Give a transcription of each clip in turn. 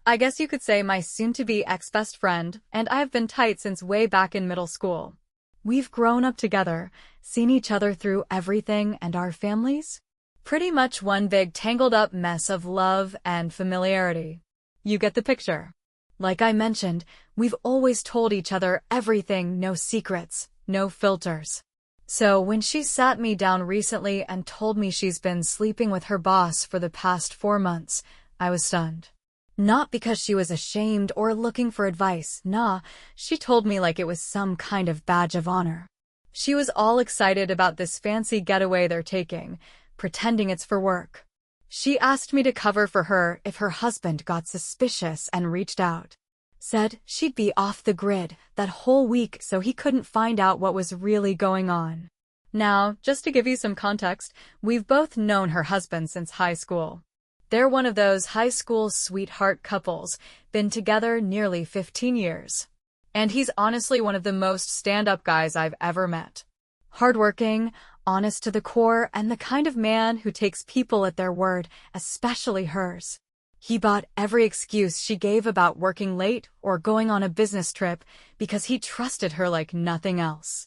I guess you could say my soon-to-be ex-best friend, and I have been tight since way back in middle school. We've grown up together, seen each other through everything, and our families? Pretty much one big tangled-up mess of love and familiarity. You get the picture. Like I mentioned, we've always told each other everything, no secrets, no filters. So when she sat me down recently and told me she's been sleeping with her boss for the past 4 months, I was stunned. Not because she was ashamed or looking for advice, nah, she told me like it was some kind of badge of honor. She was all excited about this fancy getaway they're taking, pretending it's for work. She asked me to cover for her if her husband got suspicious and reached out. Said she'd be off the grid that whole week so he couldn't find out what was really going on. Now, just to give you some context, we've both known her husband since high school. They're one of those high school sweetheart couples, been together nearly 15 years. And he's honestly one of the most stand-up guys I've ever met. Hardworking, honest to the core, and the kind of man who takes people at their word, especially hers. He bought every excuse she gave about working late or going on a business trip because he trusted her like nothing else.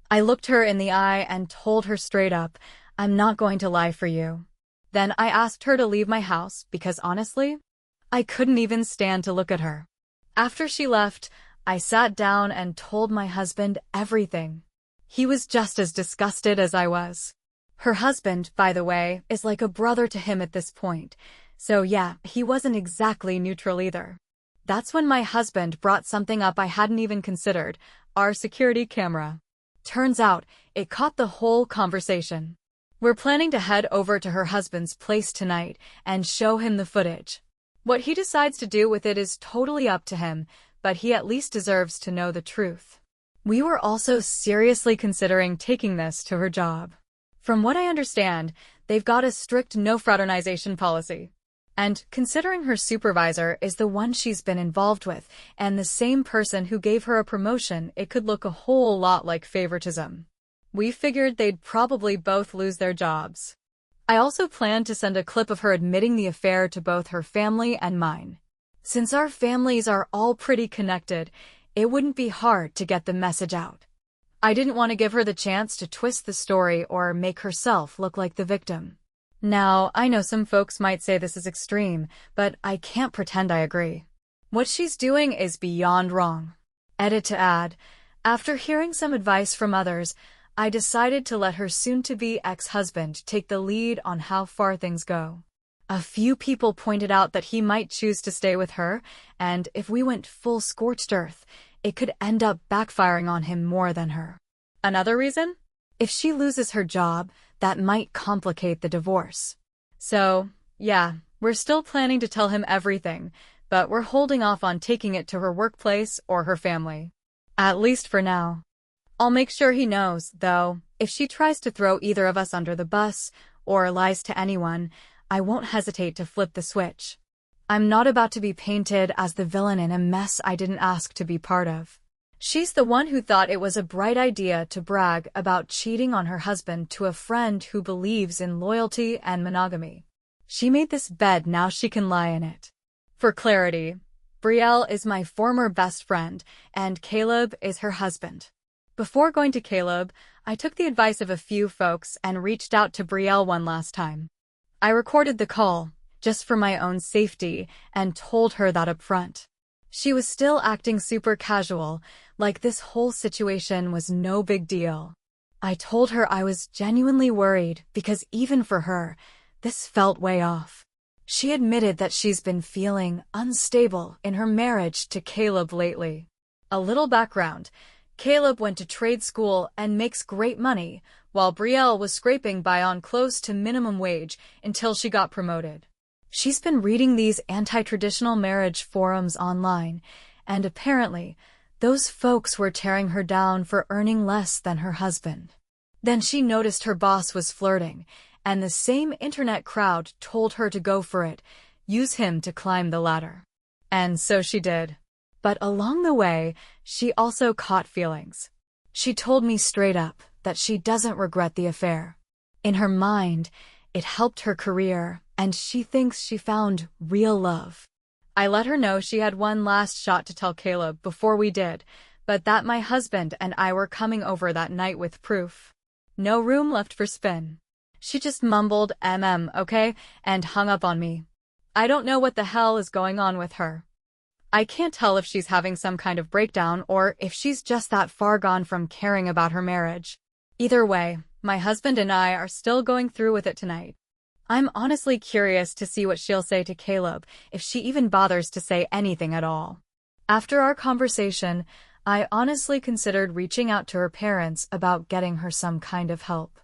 I looked her in the eye and told her straight up, I'm not going to lie for you. Then I asked her to leave my house because honestly, I couldn't even stand to look at her. After she left, I sat down and told my husband everything. He was just as disgusted as I was. Her husband, by the way, is like a brother to him at this point. So yeah, he wasn't exactly neutral either. That's when my husband brought something up I hadn't even considered, our security camera. Turns out, it caught the whole conversation. We're planning to head over to her husband's place tonight and show him the footage. What he decides to do with it is totally up to him, but he at least deserves to know the truth. We were also seriously considering taking this to her job. From what I understand, they've got a strict no fraternization policy. And considering her supervisor is the one she's been involved with and the same person who gave her a promotion, it could look a whole lot like favoritism. We figured they'd probably both lose their jobs. I also planned to send a clip of her admitting the affair to both her family and mine. Since our families are all pretty connected, it wouldn't be hard to get the message out. I didn't want to give her the chance to twist the story or make herself look like the victim. Now, I know some folks might say this is extreme, but I can't pretend I agree. What she's doing is beyond wrong. Edit to add, after hearing some advice from others, I decided to let her soon-to-be ex-husband take the lead on how far things go. A few people pointed out that he might choose to stay with her, and if we went full scorched earth, it could end up backfiring on him more than her. Another reason? If she loses her job, that might complicate the divorce. So, yeah, we're still planning to tell him everything, but we're holding off on taking it to her workplace or her family. At least for now. I'll make sure he knows, though, if she tries to throw either of us under the bus or lies to anyone, I won't hesitate to flip the switch. I'm not about to be painted as the villain in a mess I didn't ask to be part of. She's the one who thought it was a bright idea to brag about cheating on her husband to a friend who believes in loyalty and monogamy. She made this bed, now she can lie in it. For clarity, Brielle is my former best friend, and Caleb is her husband. Before going to Caleb, I took the advice of a few folks and reached out to Brielle one last time. I recorded the call, just for my own safety, and told her that up front. She was still acting super casual, like this whole situation was no big deal. I told her I was genuinely worried because even for her, this felt way off. She admitted that she's been feeling unstable in her marriage to Caleb lately. A little background. Caleb went to trade school and makes great money, while Brielle was scraping by on close to minimum wage until she got promoted. She's been reading these anti-traditional marriage forums online, and apparently, those folks were tearing her down for earning less than her husband. Then she noticed her boss was flirting, and the same internet crowd told her to go for it, use him to climb the ladder. And so she did. But along the way, she also caught feelings. She told me straight up that she doesn't regret the affair. In her mind, it helped her career, and she thinks she found real love. I let her know she had one last shot to tell Caleb before we did, but that my husband and I were coming over that night with proof. No room left for spin. She just mumbled, okay, and hung up on me. I don't know what the hell is going on with her. I can't tell if she's having some kind of breakdown or if she's just that far gone from caring about her marriage. Either way, my husband and I are still going through with it tonight. I'm honestly curious to see what she'll say to Caleb, if she even bothers to say anything at all. After our conversation, I honestly considered reaching out to her parents about getting her some kind of help.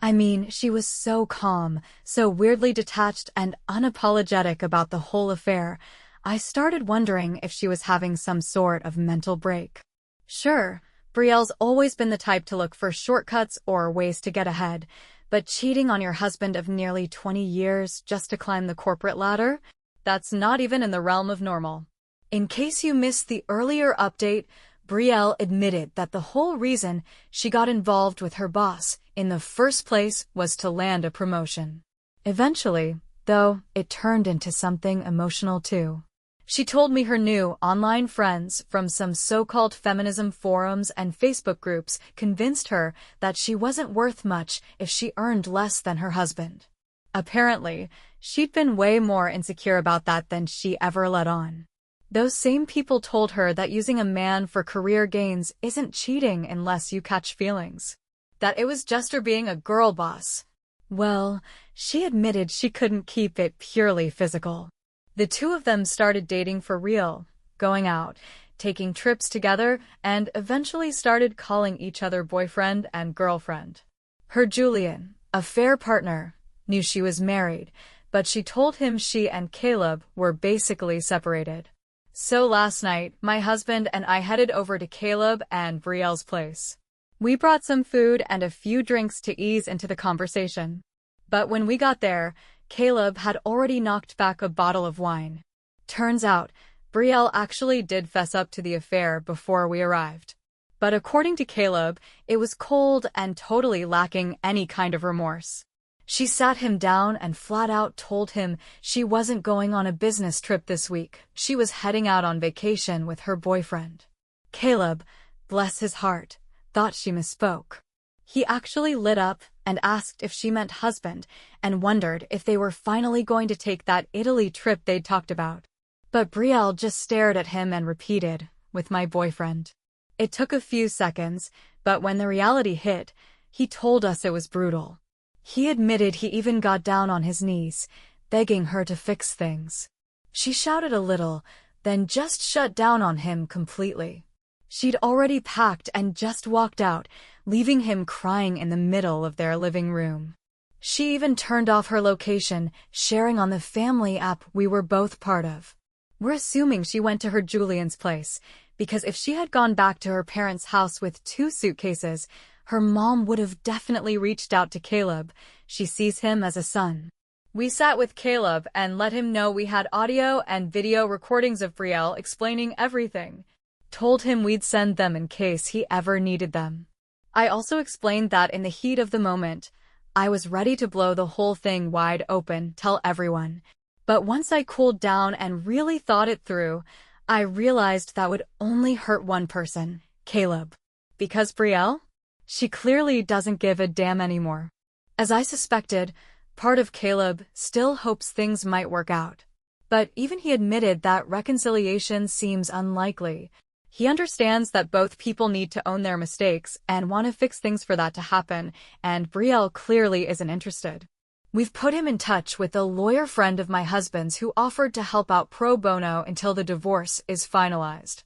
I mean, she was so calm, so weirdly detached and unapologetic about the whole affair. I started wondering if she was having some sort of mental break. Sure, Brielle's always been the type to look for shortcuts or ways to get ahead, but cheating on your husband of nearly 20 years just to climb the corporate ladder? That's not even in the realm of normal. In case you missed the earlier update, Brielle admitted that the whole reason she got involved with her boss in the first place was to land a promotion. Eventually, though, it turned into something emotional too. She told me her new online friends from some so-called feminism forums and Facebook groups convinced her that she wasn't worth much if she earned less than her husband. Apparently, she'd been way more insecure about that than she ever let on. Those same people told her that using a man for career gains isn't cheating unless you catch feelings. That it was just her being a girl boss. Well, she admitted she couldn't keep it purely physical. The two of them started dating for real, going out, taking trips together, and eventually started calling each other boyfriend and girlfriend. Her Julian, a fair partner, knew she was married, but she told him she and Caleb were basically separated. So last night, my husband and I headed over to Caleb and Brielle's place. We brought some food and a few drinks to ease into the conversation. But when we got there, Caleb had already knocked back a bottle of wine. Turns out, Brielle actually did fess up to the affair before we arrived. But according to Caleb, it was cold and totally lacking any kind of remorse. She sat him down and flat out told him she wasn't going on a business trip this week. She was heading out on vacation with her boyfriend. Caleb, bless his heart, thought she misspoke. He actually lit up and asked if she meant husband and wondered if they were finally going to take that Italy trip they'd talked about. But Brielle just stared at him and repeated, with my boyfriend. It took a few seconds, but when the reality hit, he told us it was brutal. He admitted he even got down on his knees, begging her to fix things. She shouted a little, then just shut down on him completely. She'd already packed and just walked out, leaving him crying in the middle of their living room. She even turned off her location, sharing on the family app we were both part of. We're assuming she went to her Julian's place, because if she had gone back to her parents' house with 2 suitcases, her mom would have definitely reached out to Caleb. She sees him as a son. We sat with Caleb and let him know we had audio and video recordings of Brielle explaining everything. Told him we'd send them in case he ever needed them. I also explained that in the heat of the moment, I was ready to blow the whole thing wide open, tell everyone. But once I cooled down and really thought it through, I realized that would only hurt one person, Caleb. Because Brielle? She clearly doesn't give a damn anymore. As I suspected, part of Caleb still hopes things might work out. But even he admitted that reconciliation seems unlikely. He understands that both people need to own their mistakes and want to fix things for that to happen, and Brielle clearly isn't interested. We've put him in touch with a lawyer friend of my husband's who offered to help out pro bono until the divorce is finalized.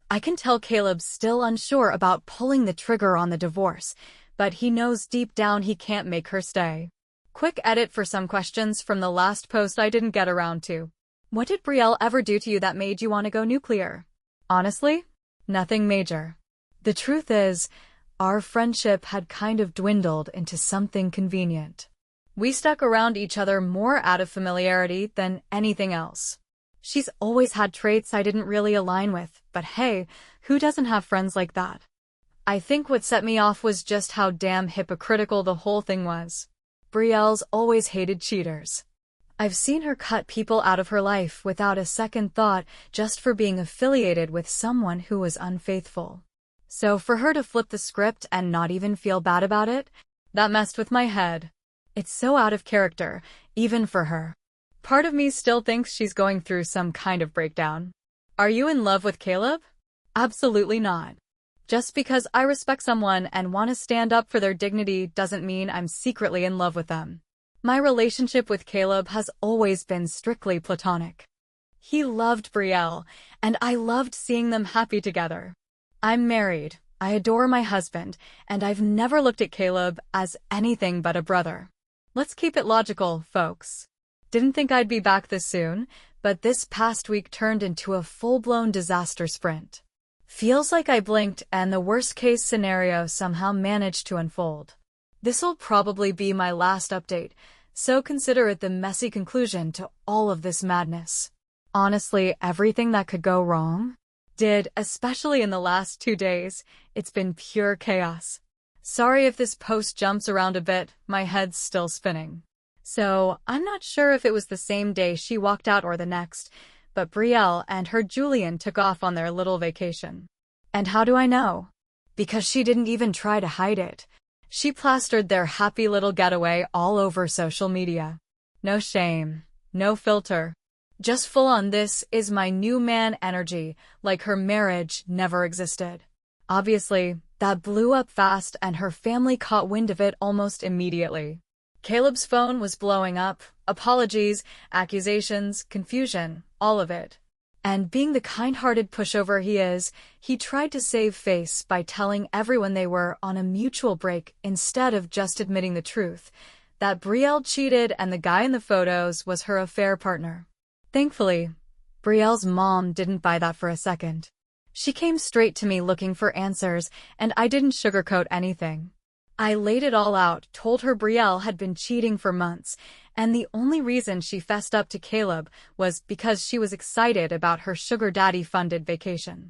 I can tell Caleb's still unsure about pulling the trigger on the divorce, but he knows deep down he can't make her stay. Quick edit for some questions from the last post I didn't get around to. What did Brielle ever do to you that made you want to go nuclear? Honestly, nothing major. The truth is, our friendship had kind of dwindled into something convenient. We stuck around each other more out of familiarity than anything else. She's always had traits I didn't really align with, but hey, who doesn't have friends like that? I think what set me off was just how damn hypocritical the whole thing was. Brielle's always hated cheaters. I've seen her cut people out of her life without a second thought just for being affiliated with someone who was unfaithful. So for her to flip the script and not even feel bad about it, that messed with my head. It's so out of character, even for her. Part of me still thinks she's going through some kind of breakdown. Are you in love with Caleb? Absolutely not. Just because I respect someone and want to stand up for their dignity doesn't mean I'm secretly in love with them. My relationship with Caleb has always been strictly platonic. He loved Brielle, and I loved seeing them happy together. I'm married, I adore my husband, and I've never looked at Caleb as anything but a brother. Let's keep it logical, folks. Didn't think I'd be back this soon, but this past week turned into a full-blown disaster sprint. Feels like I blinked and the worst-case scenario somehow managed to unfold. This'll probably be my last update, so consider it the messy conclusion to all of this madness. Honestly, everything that could go wrong did, especially in the last 2 days. It's been pure chaos. Sorry if this post jumps around a bit, my head's still spinning. So, I'm not sure if it was the same day she walked out or the next, but Brielle and her Julian took off on their little vacation. And how do I know? Because she didn't even try to hide it. She plastered their happy little getaway all over social media. No shame, no filter. Just full on this is my new man energy, like her marriage never existed. Obviously, that blew up fast and her family caught wind of it almost immediately. Caleb's phone was blowing up, apologies, accusations, confusion, all of it. And being the kind-hearted pushover he is, he tried to save face by telling everyone they were on a mutual break instead of just admitting the truth, that Brielle cheated and the guy in the photos was her affair partner. Thankfully, Brielle's mom didn't buy that for a second. She came straight to me looking for answers, and I didn't sugarcoat anything. I laid it all out, told her Brielle had been cheating for months, and the only reason she fessed up to Caleb was because she was excited about her sugar daddy-funded vacation.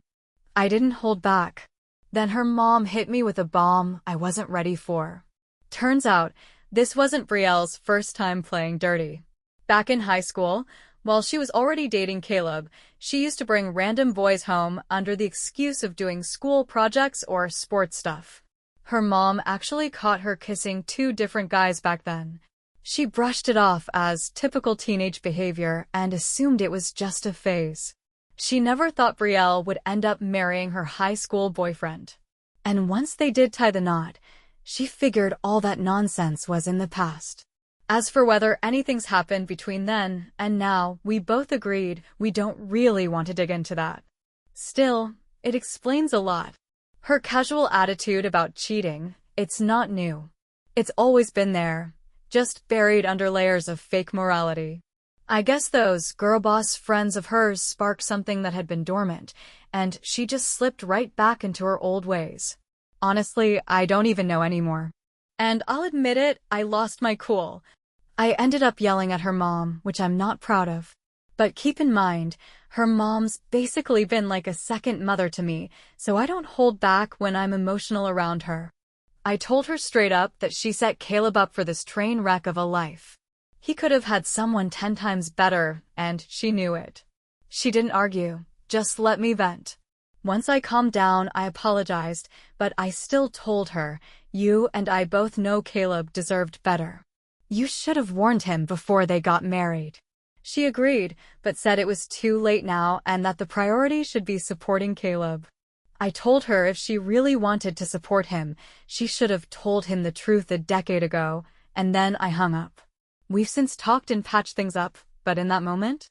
I didn't hold back. Then her mom hit me with a bomb I wasn't ready for. Turns out, this wasn't Brielle's first time playing dirty. Back in high school, while she was already dating Caleb, she used to bring random boys home under the excuse of doing school projects or sports stuff. Her mom actually caught her kissing 2 different guys back then. She brushed it off as typical teenage behavior and assumed it was just a phase. She never thought Brielle would end up marrying her high school boyfriend. And once they did tie the knot, she figured all that nonsense was in the past. As for whether anything's happened between then and now, we both agreed we don't really want to dig into that. Still, it explains a lot. Her casual attitude about cheating, it's not new. It's always been there, just buried under layers of fake morality. I guess those girl-boss friends of hers sparked something that had been dormant, and she just slipped right back into her old ways. Honestly, I don't even know anymore. And I'll admit it, I lost my cool. I ended up yelling at her mom, which I'm not proud of. But keep in mind, her mom's basically been like a second mother to me, so I don't hold back when I'm emotional around her. I told her straight up that she set Caleb up for this train wreck of a life. He could have had someone 10 times better, and she knew it. She didn't argue, just let me vent. Once I calmed down, I apologized, but I still told her, you and I both know Caleb deserved better. You should have warned him before they got married. She agreed, but said it was too late now and that the priority should be supporting Caleb. I told her if she really wanted to support him, she should have told him the truth a decade ago, and then I hung up. We've since talked and patched things up, but in that moment,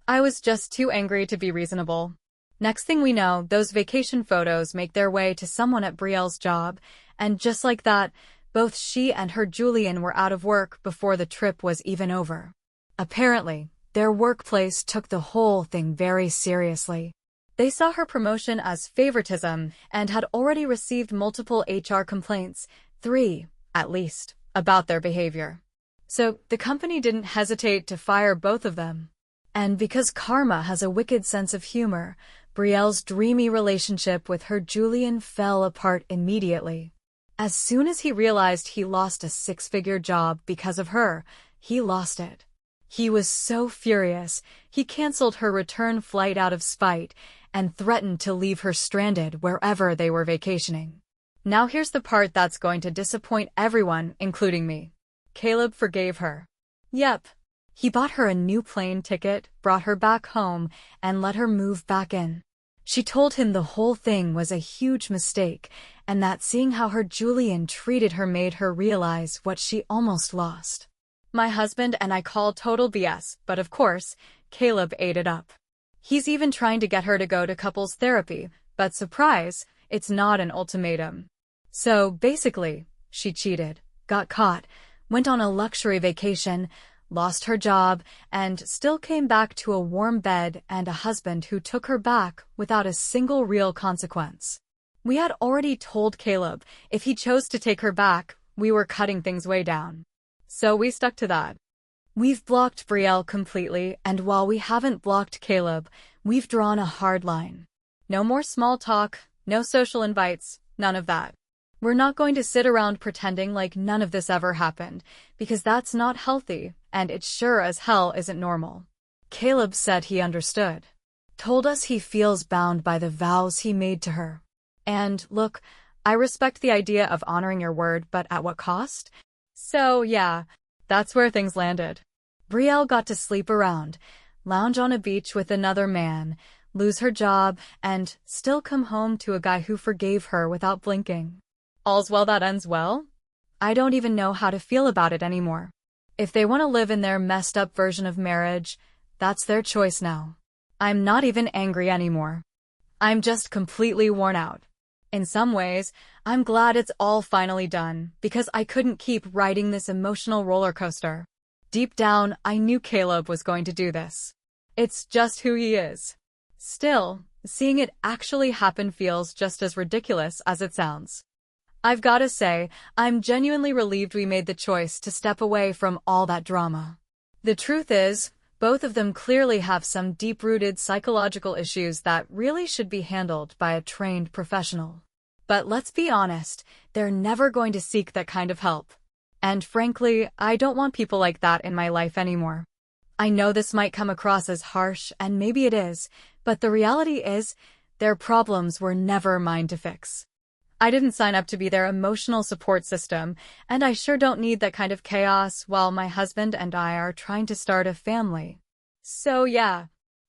I was just too angry to be reasonable. Next thing we know, those vacation photos make their way to someone at Brielle's job, and just like that, both she and her Julian were out of work before the trip was even over. Apparently, their workplace took the whole thing very seriously. They saw her promotion as favoritism and had already received multiple HR complaints, 3, at least, about their behavior. So, the company didn't hesitate to fire both of them. And because karma has a wicked sense of humor, Brielle's dreamy relationship with her Julian fell apart immediately. As soon as he realized he lost a 6-figure job because of her, he lost it. He was so furious, he canceled her return flight out of spite and threatened to leave her stranded wherever they were vacationing. Now here's the part that's going to disappoint everyone, including me. Caleb forgave her. Yep. He bought her a new plane ticket, brought her back home, and let her move back in. She told him the whole thing was a huge mistake, and that seeing how her Julian treated her made her realize what she almost lost. My husband and I called total BS, but of course, Caleb ate it up. He's even trying to get her to go to couples therapy, but surprise, it's not an ultimatum. So, basically, she cheated, got caught, went on a luxury vacation, lost her job, and still came back to a warm bed and a husband who took her back without a single real consequence. We had already told Caleb if he chose to take her back, we were cutting things way down. So we stuck to that. We've blocked Brielle completely, and while we haven't blocked Caleb, we've drawn a hard line. No more small talk, no social invites, none of that. We're not going to sit around pretending like none of this ever happened, because that's not healthy, and it sure as hell isn't normal. Caleb said he understood. Told us he feels bound by the vows he made to her. And, look, I respect the idea of honoring your word, but at what cost? So, yeah, that's where things landed. Brielle got to sleep around, lounge on a beach with another man, lose her job, and still come home to a guy who forgave her without blinking. All's well that ends well? I don't even know how to feel about it anymore. If they want to live in their messed up version of marriage, that's their choice now. I'm not even angry anymore. I'm just completely worn out. In some ways, I'm glad it's all finally done, because I couldn't keep riding this emotional roller coaster. Deep down, I knew Caleb was going to do this. It's just who he is. Still, seeing it actually happen feels just as ridiculous as it sounds. I've gotta say, I'm genuinely relieved we made the choice to step away from all that drama. The truth is, both of them clearly have some deep-rooted psychological issues that really should be handled by a trained professional. But let's be honest, they're never going to seek that kind of help. And frankly, I don't want people like that in my life anymore. I know this might come across as harsh, and maybe it is, but the reality is, their problems were never mine to fix. I didn't sign up to be their emotional support system, and I sure don't need that kind of chaos while my husband and I are trying to start a family. So yeah,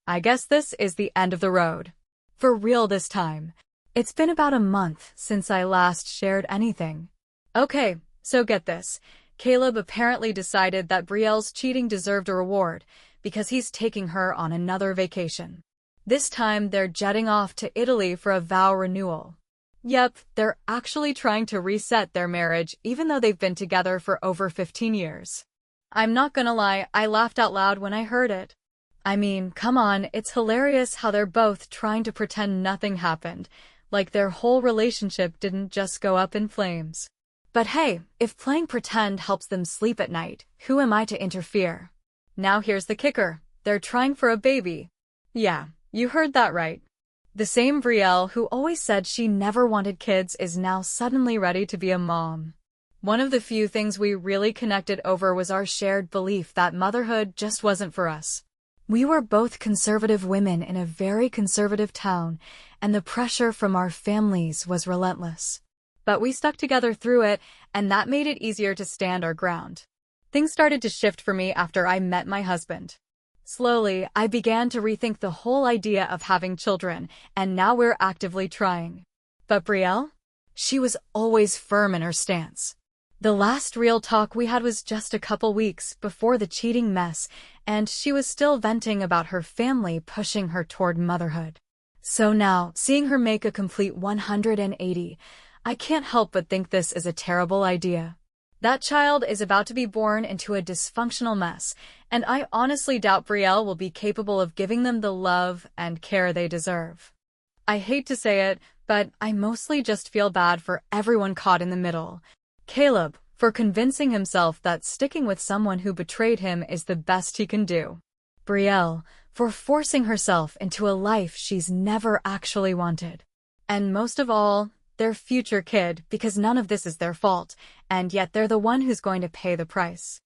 I guess this is the end of the road. For real this time. It's been about a month since I last shared anything. Okay, so get this. Caleb apparently decided that Brielle's cheating deserved a reward, because he's taking her on another vacation. This time they're jetting off to Italy for a vow renewal. Yep, they're actually trying to reset their marriage even though they've been together for over 15 years. I'm not gonna lie, I laughed out loud when I heard it. I mean, come on, it's hilarious how they're both trying to pretend nothing happened, like their whole relationship didn't just go up in flames. But hey, if playing pretend helps them sleep at night, who am I to interfere? Now here's the kicker, they're trying for a baby. Yeah, you heard that right. The same Brielle who always said she never wanted kids is now suddenly ready to be a mom. One of the few things we really connected over was our shared belief that motherhood just wasn't for us. We were both conservative women in a very conservative town, and the pressure from our families was relentless. But we stuck together through it, and that made it easier to stand our ground. Things started to shift for me after I met my husband. Slowly, I began to rethink the whole idea of having children, and now we're actively trying. But Brielle? She was always firm in her stance. The last real talk we had was just a couple weeks before the cheating mess, and she was still venting about her family pushing her toward motherhood. So now, seeing her make a complete 180, I can't help but think this is a terrible idea. That child is about to be born into a dysfunctional mess, and I honestly doubt Brielle will be capable of giving them the love and care they deserve. I hate to say it, but I mostly just feel bad for everyone caught in the middle. Caleb, for convincing himself that sticking with someone who betrayed him is the best he can do. Brielle, for forcing herself into a life she's never actually wanted. And most of all, their future kid, because none of this is their fault, and yet they're the one who's going to pay the price.